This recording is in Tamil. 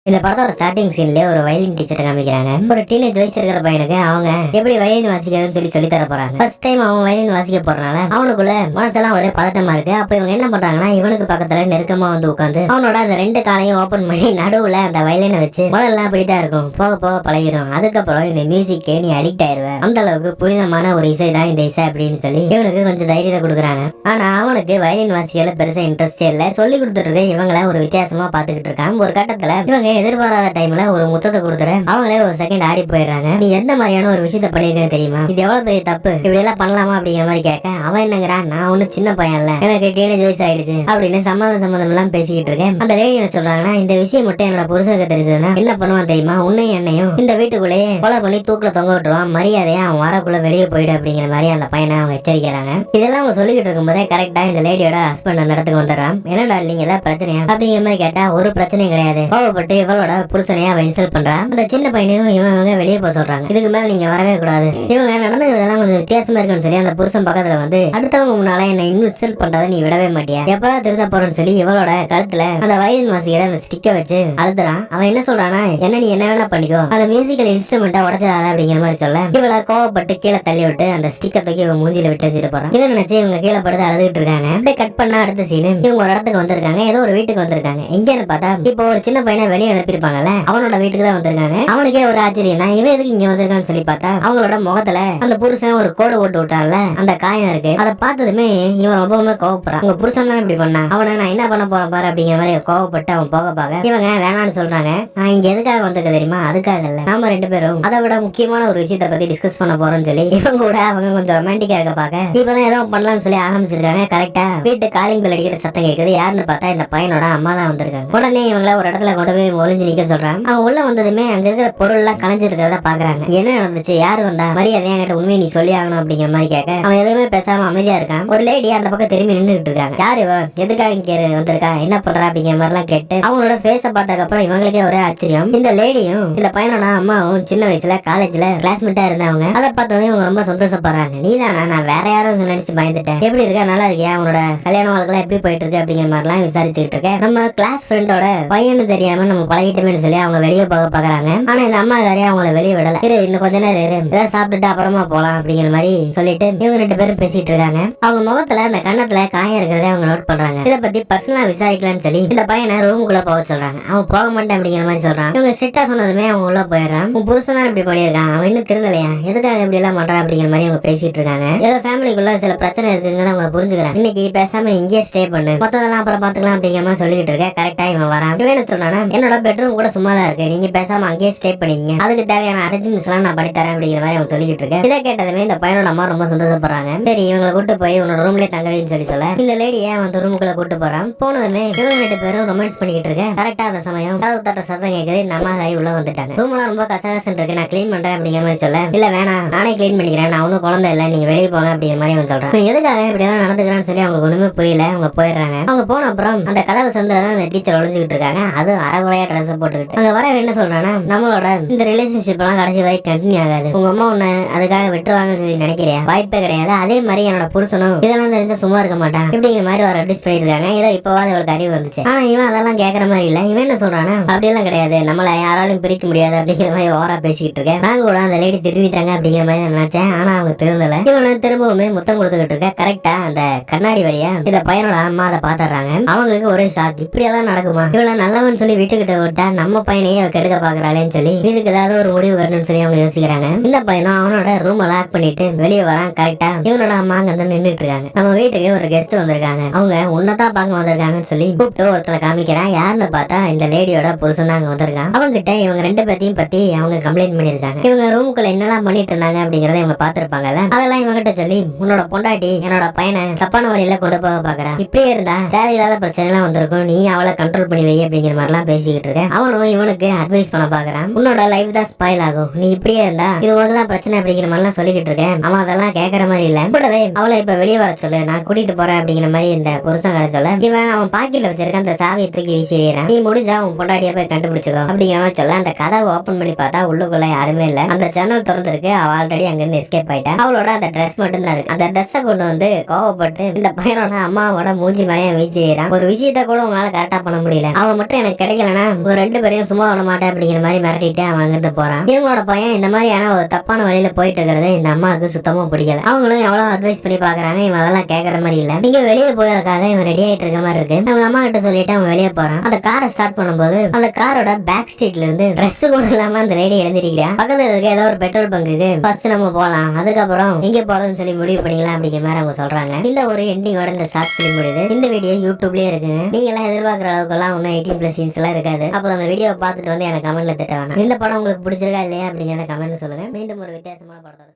இந்த படத்தோட ஸ்டார்டிங் சீன்லயே ஒரு வயலின் டீச்சரை காமிக்கிறாங்க. ஒரு டீனேஜ் வயசு இருக்கிற பையனுக்கு அவங்க எப்படி வயலின் வாசிக்கிறதுன்னு சொல்லி தர போறாங்க. ஃபர்ஸ்ட் டைம் அவன் வயலின் வாசிக்க போறனால அவனுக்குள்ள மனசெல்லாம் ஒரே பதட்டமா இருக்கு. அப்ப இவங்க என்ன பண்றாங்கன்னா, இவனுக்கு பக்கத்துல நெருக்கமா வந்து உட்காந்து அவனோட அந்த ரெண்டு காலையும் ஓபன் பண்ணி நடுவுல அந்த வயலினை வச்சு முதல்ல அப்படிதான் இருக்கும், போக போக பழகிடும். அதுக்கப்புறம் இந்த மியூசிக்கே நீ அடிக்ட் ஆயிருவ, அந்த அளவுக்கு புனிதமான ஒரு இசை தான் இந்த இசை அப்படின்னு சொல்லி இவனுக்கு கொஞ்சம் தைரியத்தை கொடுக்குறாங்க. ஆனா அவனுக்கு வயலின் வாசிக்கல பெருசா இன்ட்ரெஸ்டே இல்ல. சொல்லி கொடுத்துட்டு இருக்க இவங்களை ஒரு வித்தியாசமா பாத்துக்கிட்டு இருக்கான். ஒரு கட்டத்துல இவங்க எதிர்பாராத டைம்ல ஒரு முத்தத்தை கொடுத்துற அவங்களே ஒரு செகண்ட் ஆடி போயிடுறாங்க. நீ எந்த மாதிரியான ஒரு விஷயத்த பண்ணிருக்கேன்னு தெரியுமா, இது எவ்வளவு பெரிய தப்பு, இப்படி எல்லாம் பண்ணலாமா அப்படிங்கிற மாதிரி கேட்க அவன் என்னங்கிறான், நான் ஒண்ணு சின்ன பையன் இல்ல, எனக்கு டீனேஜ் வயசு ஆயிடுச்சு அப்படின்னு சம்மதம் எல்லாம் பேசிக்கிட்டு இருக்கேன். அந்த லேடி என்ன சொல்றாங்கன்னா, இந்த விஷயம் மட்டும் என்னோட புருஷனுக்கு தெரிஞ்சதுன்னா என்ன பண்ணுவான் தெரியுமா, உன்னையும் என்னையும் இந்த வீட்டுக்குள்ளேயே கொலை பண்ணி தூக்கில தொங்க விட்டுருவான், மரியாதையா அவன் வரக்குள்ள வெளியே போயிடு அப்படிங்கிற மாதிரி அந்த பையனை அவங்க எச்சரிக்கிறாங்க. இதெல்லாம் அவங்க சொல்லிக்கிட்டு இருக்கும் போதே கரெக்டா இந்த லேடியோட ஹஸ்பண்ட் அந்த இடத்துக்கு வந்துடுறான். என்னடா இல்லைங்க ஏதாவது பிரச்சனையா அப்படிங்கிற மாதிரி கேட்டா ஒரு பிரச்சனையும் கிடையாது, கோவப்பட்டு இவளோட புருஷனையா அவன் இன்சல்ட் பண்றான். அந்த சின்ன பையனையும் இவங்க வெளியே போக சொல்றாங்க. இதுக்கு மேல நீங்க வரவே கூடாது, இவங்க நடந்ததெல்லாம் கொஞ்சம் வித்தியாசமா இருக்குன்னு சொல்லி அந்த புருஷன் பக்கத்துல வந்து அடுத்தவங்க முன்னால என்ன இன்னும் இன்சல்ட் பண்றதை நீ விடவே மாட்டியா, எப்பதான் திருத்த போறேன்னு சொல்லி இவளோட கழுத்துல அந்த வயலின் வாசிக்கிற அந்த ஸ்டிக்க வச்சு அழுத்துறான். அவன் என்ன சொல்றானா, என்ன நீ என்ன வேணா பண்ணிக்கோ, அந்த மியூசிக்கல் இன்ஸ்ட்ருமெண்டா உடச்சாத அப்படிங்கிற மாதிரி சொல்ல இவள கோவப்பட்டு கீழே தள்ளி விட்டு அந்த ஸ்டிக்கை தூக்கி இவங்க மூஞ்சில விட்டு வச்சுட்டு போறான். இதை நினைச்சு இவங்க கீழே படுத்து அழுதுட்டு இருக்காங்க. அப்படியே கட் பண்ணா அடுத்த சீனு இவங்க ஒரு இடத்துக்கு வந்திருக்காங்க. ஏதோ ஒரு வீட்டுக்கு வந்திருக்காங்க. எங்கன்னு பார்த்தா இப்போ ஒரு சின்ன பையனை வெளியே அனுப்பியிருப்பாங்கல்ல, அவனோட வீட்டுக்கு தான் வந்திருக்காங்க. அவனுக்கே ஒரு ஆச்சரியம் தான், இவன் எதுக்கு இங்க வந்திருக்கான்னு சொல்லி பார்த்தா அவங்களோட முகத்துல அந்த புருஷன் ஒரு கோடு போட்டு விட்டான்ல, அந்த காயம் இருக்கு. அதை பார்த்ததுமே இவன் ரொம்பவுமே கோவப்படுறான். உங்க புருஷன் தான் இப்படி பண்ணா, அவனை நான் என்ன பண்ண போறேன் பாரு அப்படிங்கிற மாதிரி கோவப்பட்டு அவன் போக பார்க்க இவங்க வேணான்னு சொல்றாங்க. நான் இங்க எதுக்காக வந்திருக்க தெரியுமா, அதுக்காக இல்ல, நாம ரெண்டு பேரும் அதை விட முக்கியமான ஒரு விஷயத்தை பத்தி டிஸ்கஸ் பண்ண போறோம்னு சொல்லி இவங்க கூட அவங்க கொஞ்சம் ரொமான்டிக்கா இருக்க பார்க்க இப்பதான் ஏதோ பண்ணலாம்னு சொல்லி ஆரம்பிச்சிருக்காங்க. கரெக்டா வீட்டு காலிங் பெல் அடிக்கிற சத்தம் கேட்குது. யாருன்னு பார்த்தா இந்த பையனோட அம்மா தான் வந்திருக்காங்க. உடனே இவங்கள ஒரு இடத்துல கொண்டு போய் ஒளிஞ்சு நிக்க சொல்றாங்க. அவன் உள்ள வந்ததுமே அங்க இருக்கிற பொருள் எல்லாம் கலைஞ்சிருக்கிறத பாக்குறாங்க. என்ன நடந்துச்சு, யாரு வந்தா, மரியாதையா என்கிட்ட உண்மையை நீ சொல்லி ஆகணும் அப்படிங்கிற மாதிரி கேட்க அவன் எதுவுமே பேசாம அமைதியா இருக்கான். ஒரு லேடி அந்த பக்கம் திரும்பி நின்றுட்டு இருக்காங்க. யாரு இவ, எதுக்காக இங்க வந்திருக்கா, என்ன பண்றா அப்படிங்கிற மாதிரி எல்லாம் கேட்டு அவங்களோட ஃபேஸ பார்த்ததுக்கு அப்புறம் இவங்களுக்கே ஒரே ஆச்சரியம். இந்த லேடியும் இந்த பையனோட அம்மாவும் சின்ன வயசுல காலேஜ்ல கிளாஸ்மேட்டா இருந்தாங்க. அதை பார்த்ததும் இவங்க ரொம்ப சந்தோஷப்படுறாங்க. நீ தானா, நான் வேற யாரும் நினைச்சு பயந்துட்டேன், எப்படி இருக்கா, நல்லா இருக்கியா, உன்னோட கல்யாண வாழ்க்கை எப்படி போயிட்டு இருக்கு அப்படிங்கிற மாதிரி எல்லாம் விசாரிச்சுட்டு இருக்கேன். நம்ம கிளாஸ் ஃப்ரெண்டோட பையனு தெரியாம நம்ம பழகிட்டோமே சொல்லி அவங்க வெளியே போக பாக்குறாங்க. ஆனா இந்த அம்மா காரியா அவங்கள வெளியே விடல. இன்னும் கொஞ்ச நேரம் இரு, ஏதாவது சாப்பிட்டுட்டு அப்புறமா போலாம் அப்படிங்கிற மாதிரி சொல்லிட்டு இவங்க ரெண்டு பேரும் பேசிட்டு இருக்காங்க. அவங்க முகத்துல அந்த கண்ணத்துல காயம் இருக்கிறத அவங்க நோட் பண்றாங்க. இதை பத்தி பர்சனலா விசாரிக்கலாம்னு சொல்லி இந்த பையனை ரூமுக்குள்ள போக சொல்றாங்க. அவன் போக மாட்டேன் அப்படிங்கிற மாதிரி சொல்றான். இவங்க ஸ்ட்ரிக்டா சொன்னதுமே அவங்க உள்ள போயிடறான். உன் புருஷன் தான் இப்படி பண்ணியிருக்கான், அவன் இன்னும் திருந்தலையா, எதுக்காக இப்படி எல்லாம் பண்றான் அப்படிங்கிற மாதிரி அவங்க பேசிட்டு இருக்காங்க. ஏதோ ஃபேமிலிக்குள்ள சில பிரச்சனை இருக்குங்கிறத அவங்க புரிஞ்சுக்கிறாங்க. இன்னைக்கு பேசாம இங்கேயே ஸ்டே பண்ணு, மொத்ததெல்லாம் அப்புறம் பாத்துக்கலாம் அப்படிங்கிற மாதிரி சொல்லிட்டு இருக்க. கரெக்டா இவன் வரான். இவன் என்ன சொல்றானா, என்னோட பெட்ரூம் கூட சும்மா தான் இருக்கு, நீங்க பேசாம அங்கேயே ஸ்டே பண்ணிக்கங்க, அதுக்கு தேவையான அரேஞ்ச்மெண்ட்ஸ் எல்லாம் நான் பண்ணி தரேன் அப்படிங்கிற மாதிரி அவங்க சொல்லிட்டு இருக்கேன். இதை கேட்டதுமே இந்த பையனோட அம்மா ரொம்ப சந்தோஷப்படுறாங்க. சரி இவங்களை கூட்டு போய் உன்னோட ரூம்லயே தங்கவேன்னு சொல்லி சொல்ல இந்த லேடியை அவன் ரூமுக்குள்ள கூட்டு போறான். போனதுமே இவங்க ரெண்டு பேரும் ரொமான்ஸ் பண்ணிக்கிட்டு இருக்கேன். கரெக்டா அந்த சமயம் கதவு தட்ட சத்தம் கேட்குது. இந்த அம்மா காய் உள்ள வந்துட்டாங்க. ரூம் எல்லாம் ரொம்ப கசகசன் இருக்கு, நான் கிளீன் பண்றேன் அப்படிங்கிற மாதிரி சொல்ல இல்ல வேணாம் நானே கிளீன் பண்ணிக்கிறேன், நான் ஒன்னும் குழந்தை இல்ல, நீங்க வெளியே போங்க அப்படிங்கிற மாதிரி அவன் சொல்றான். எதுக்காக இப்படி எல்லாம் நடந்துக்கிறான்னு சொல்லி அவங்களுக்கு ஒண்ணுமே புரியல. அவங்க போயிடுறாங்க. அவங்க போன அப்புறம் அந்த கதவு சந்தில அந்த டீச்சர் ஒழிச்சுக்கிட்டு இருக்காங்க. அது அரைகுறையா ட்ரெஸ் போட்டுக்கிட்டு அங்க வர என்ன சொல்றானா, நம்மளோட இந்த ரிலேஷன்ஷிப் எல்லாம் கடைசி வரை கண்டினியூ ஆகாது, உங்க அம்மா உன்னை அதுக்காக விட்டுருவாங்கன்னு சொல்லி நினைக்கிறியா, வாய்ப்பே கிடையாது, அதே மாதிரி என்னோட புருஷனும் இதெல்லாம் தெரிஞ்ச சும்மா இருக்க மாட்டான் இப்படிங்கிற மாதிரி ஒரு அட்வைஸ் பண்ணிட்டு இருக்காங்க. ஏதோ இப்போவாது அவளுக்கு அறிவு வந்துச்சு. ஆனா இவன் அதெல்லாம் கேட்கற மாதிரி இல்ல. இவன் என்ன சொல்றானா, அப்படியெல்லாம் கிடையாது, நம்மள யாராலும் பிரிக்க முடியாது அப்படிங்கிற மாதிரி ஓரா பேசிக்கிட்டு இருக்கேன். நான் கூட அந்த லேடி திரும்பிட்டாங்க அப்படிங்கிற மாதிரி நினைச்சேன். ஆனா அவங்க திருந்தல. இவனை திரும்பவுமே முத்தம் கொடுத்துக்கிட்டு இருக்க. கரெக்டா அந்த கண்ணாடி வழியா இந்த பையனோட அம்மா அதை பாத்துறாங்க. அவங்களுக்கு ஒரே ஷாக், இப்படி எல்லாம் நடக்குமா, இவள நல்லவன் சொல்லி வீட்டுக்கிட்ட விட்டா நம்ம பையனையே கெடுக்க பாக்குறாளேன்னு சொல்லி இதுக்கு ஏதாவது ஒரு முடிவு வரணும்னு சொல்லி அவங்க யோசிக்கிறாங்க. இந்த பையனும் அவனோட ரூம் லாக் பண்ணிட்டு வெளியே வரான். கரெக்டா இவனோட அம்மா அங்க வந்து நின்றுட்டு இருக்காங்க. நம்ம வீட்டுக்கு ஒரு கெஸ்ட் வந்திருக்காங்க, அவங்க உன்னதான் பார்க்க வந்திருக்காங்கன்னு சொல்லி கூப்பிட்டு ஒருத்தர காமிக்கிறான். யாருன்னு பார்த்தா இந்த லேடியோட புருஷன் தான் அங்க வந்திருக்கான். அவங்க கிட்ட இவங்க ரெண்டு பேத்தையும் பத்தி அவங்க கம்ப்ளைண்ட் பண்ணிருக்காங்க. இவங்க ரூமுக்குள்ள என்னெல்லாம் பண்ணிட்டு இருந்தாங்க அப்படிங்கறத இவங்க பாத்துருப்பாங்கல்ல, அதெல்லாம் இவங்க கிட்ட சொல்லி உன்னோட பொண்டாட்டி என்னோட பையனை தப்பான வழியில கொண்டு போக பாக்குறான், இப்படியே இருந்தா தேவையில்லாத பிரச்சனை எல்லாம் வந்திருக்கும், நீ அவளை கண்ட்ரோல் பண்ணி வை அப்படிங்கிற மாதிரி எல்லாம் பேசிக்கிட்டு இருக்க. அவனும் இவனுக்கு அட்வைஸ் பண்ண பாக்குறான், உன்னோட லைஃப் தான் ஸ்பாயில் ஆகும், நீ இப்படியே இருந்தா இது உனக்கு தான் பிரச்சனை அப்படிங்கிற மாதிரி எல்லாம் சொல்லிக்கிட்டு இருக்கேன். அவன் அதெல்லாம் கேட்கற மாதிரி இல்ல. கூடவே அவளை இப்ப வெளியே வர சொல்லு, நான் கூட்டிட்டு போறேன் அப்படிங்கிற மாதிரி இந்த புருஷன் சொல்ல இவன் அவன் பாக்கெட்ல வச்சிருக்க அந்த சாவியை தூக்கி வீசிடுறான். நீ முடிஞ்சா உன் பொண்டாட்டிய போய் கண்டுபிடிச்சுக்கோ அப்படிங்கிற மாதிரி சொல்ல அந்த கதவை ஓபன் பண்ணி பார்த்தா உள்ளுக்குள்ள யாருமே இல்ல. அந்த ஜன்னல் திறந்திருக்கு. அவ ஆல்ரெடி அங்க இருந்து எஸ்கேப் ஆயிட்டா. அவளோட அந்த ட்ரெஸ் மட்டும் தான் இருக்கு. அந்த ட்ரெஸ்ஸை கொண்டு வந்து கோவப்பட்டு இந்த பையனோட அம்மாவோட மூஞ்சி மேலே வீசிடுறான். ஒரு விஷயத்த கூட உங்களால கரெக்டா பண்ண முடியல, அவன் மட்டும் எனக்கு கிடைக்கலன்னா ஒரு 2 பேரையும் சும்மா விட மாட்டேன் அப்படிங்கிற மாதிரி மிரட்டிட்டு அவன் அங்கிருந்து போறான். இவங்களோட பையன் இந்த மாதிரியான ஒரு தப்பான வழியில போயிட்டு இருக்கிறது இந்த அம்மாவுக்கு சுத்தமா பிடிக்கல. அவங்களும் எவ்வளவு அட்வைஸ் பண்ணி பாக்குறாங்க, இவன் அதெல்லாம் கேட்கற மாதிரி இல்ல. நீங்க வெளியே போயிருக்காக இவன் ரெடி ஆயிட்டு இருக்க மாதிரி இருக்கு. அவங்க அம்மா கிட்ட சொல்லிட்டு அவன் வெளியே போறான். அந்த காரை ஸ்டார்ட் பண்ணும்போது அந்த காரோட பேக் சீட்ல இருந்து ட்ரெஸ் கூட இல்லாம அந்த லேடி எழுந்திருக்கிறா. பக்கத்துல இருக்க ஏதோ ஒரு பெட்ரோல் பங்குக்கு ஃபர்ஸ்ட் நம்ம போலாம், அதுக்கப்புறம் இங்க போறதுன்னு சொல்லி முடிவு பண்ணிக்கலாம் அப்படிங்கிற மாதிரி அவங்க சொல்றாங்க. இந்த ஒரு எண்டிங்கோட இந்த ஷார்ட் ஃபிலிம் முடியுது. இந்த வீடியோ யூடியூப்லயே இருக்குங்க. நீங்க எல்லாம் எதிர்பார்க்குற அளவுக்கு எல்லாம் ஒன்னும் 18+ சீன்ஸ் எல்லாம் இருக்காது. அப்புறம் அந்த வீடியோ பார்த்துட்டு வந்து எனக்கு கமெண்ட்ல திட்ட வேணாம். இந்த படம் உங்களுக்கு பிடிச்சிருக்கா இல்லையா அப்படிங்கிறத கமெண்ட் சொல்லுங்க. மீண்டும் ஒரு வித்தியாசமான படத்தோட